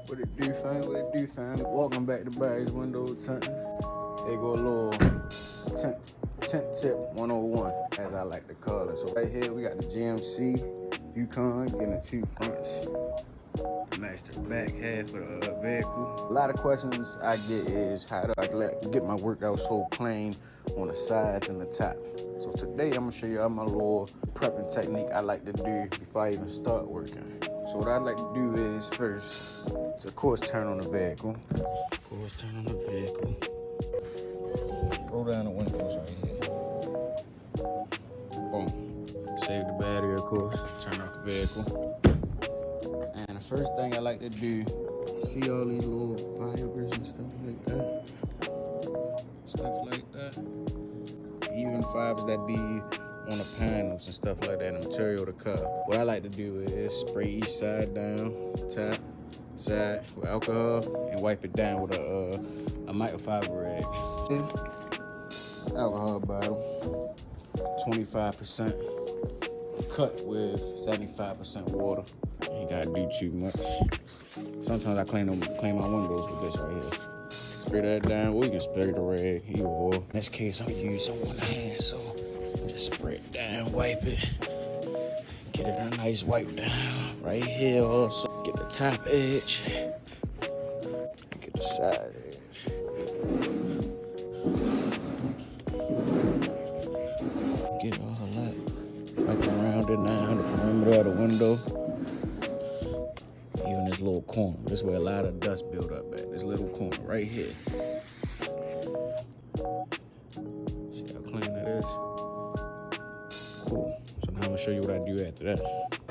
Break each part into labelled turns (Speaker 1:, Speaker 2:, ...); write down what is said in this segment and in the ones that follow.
Speaker 1: What it do, fam? What it do, fam? Welcome back to Barry's Window Tint. Here go a little tint tip 101, as I like to call it. So right here, we got the GMC Yukon getting the two fronts. Match the back half of the vehicle. A lot of questions I get is how do I get my work out so clean on the sides and the top. So today I'm gonna show you all my little prepping technique I like to do before I even start working. So what I like to do is first, of course, turn on the vehicle. Roll down the windows right here. Boom. Save the battery, of course. Turn off the vehicle. And the first thing I like to do, see all these little fibers and stuff like that? Even fibers that be on the panels and stuff like that, and the material of the car. What I like to do is spray each side down, top, side with alcohol, and wipe it down with a microfiber rag. Alcohol bottle, 25%, cut with 75% water. Ain't gotta do too much. Sometimes I clean my windows with this right here. Spray that down, or you can spray the rag, either or. In this case, I'm gonna use some one hand, so just spray it down, wipe it. Get it a nice wipe down. Right here also. Get the top edge. Get the side edge. Get all that. Wipe around it now, the perimeter of the window. Even this little corner. This is where a lot of dust build up at. This little corner right here. See how clean that is? Cool. So now I'm gonna show you what I do after that.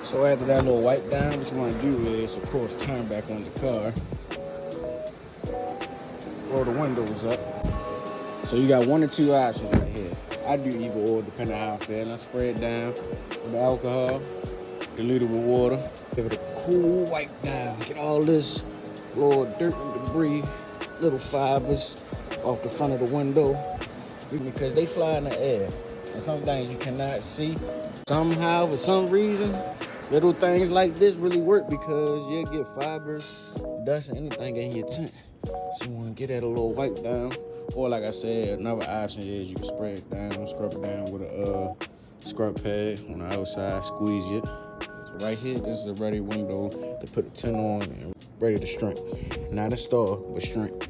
Speaker 1: So after that little wipe down, what you wanna do is, of course, turn back on the car. Roll the windows up. So you got one or two options right here. I do either or, depending on how I feel. I spray it down with the alcohol, dilute it with water. Give it a cool wipe down. Get all this little dirt and debris, little fibers off the front of the window, because they fly in the air. And some things you cannot see. Somehow, for some reason, little things like this really work because you'll get fibers, dust, and anything in your tint. So you want to get that a little wipe down. Or like I said, another option is you can spray it down, scrub it down with a scrub pad on the outside, squeeze it. So right here, this is a ready window to put the tint on and ready to shrink. Not install, but shrink.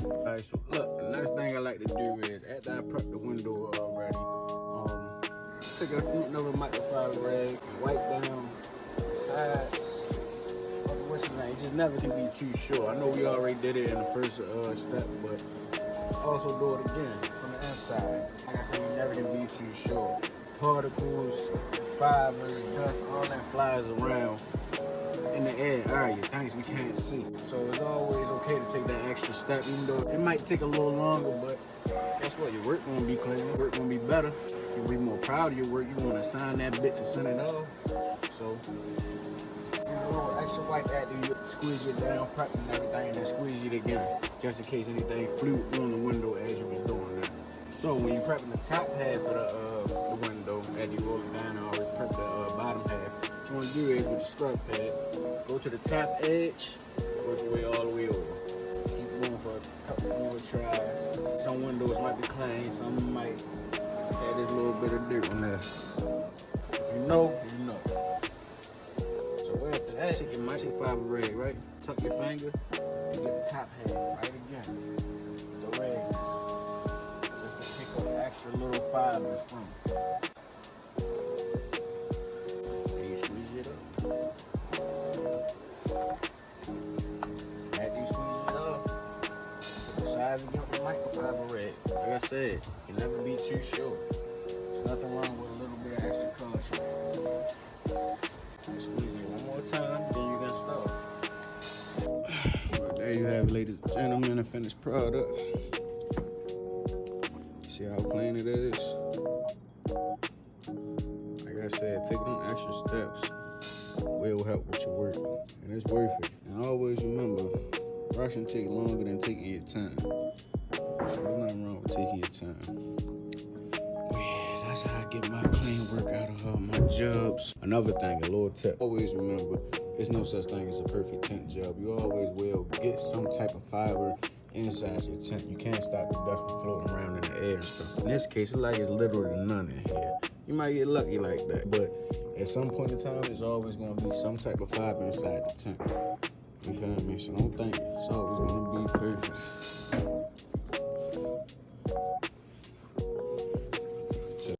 Speaker 1: All right, so look, the next thing I like to do is, after I prep the window already, take another microfiber rag and wipe down the sides. What's the name? It just never can be too short. I know we already did it in the first step, but also do it again from the inside. Like I said, you never can be too short. Particles, fibers, dust, all that flies around in the air area, things we can't see. So it's always okay to take that extra step, even though it might take a little longer, but guess what? Your work gonna be clean, your work gonna be better. You'll be more proud of your work. You wanna sign that bitch and send it off. So a little extra wipe after you squeeze it down, prep and everything, and then squeeze it again, just in case anything flew on the window as you was doing that. So when you're prepping the top half of the window, as you roll it down, or prep the bottom half, what you want to do is with your scrub pad, go to the top edge, work your way all the way over. Keep going for a couple more tries. Some windows might be clean, some might have this little bit of dirt on there. If you know, you know. So after that, take your microfiber rag, right? Tuck your finger, and get the top half right again. The rag. Just to pick up extra little fibers from it. And you squeeze it up. After you squeeze it up, put the sides again with the microfiber rag. Like I said, you can never be too short. There's nothing wrong with a little bit of extra caution. Squeeze it one more time, then you can start. There you have it, ladies and gentlemen, a finished product. See how clean it is? Like I said, take them extra steps will help with your work, and it's worth it. And always remember, rushing take longer than taking your time. So there's nothing wrong with taking your time. That's how I get my clean work out of my jobs. Another thing, a little tip. Always remember, There's no such thing as a perfect tint job. You always will get some type of fiber inside your tint. You can't stop the dust from floating around in the air and stuff. In this case, it's literally none in here. You might get lucky like that, but at some point in time, there's always going to be some type of fiber inside the tint. You feel me? So don't think it's always going to be perfect.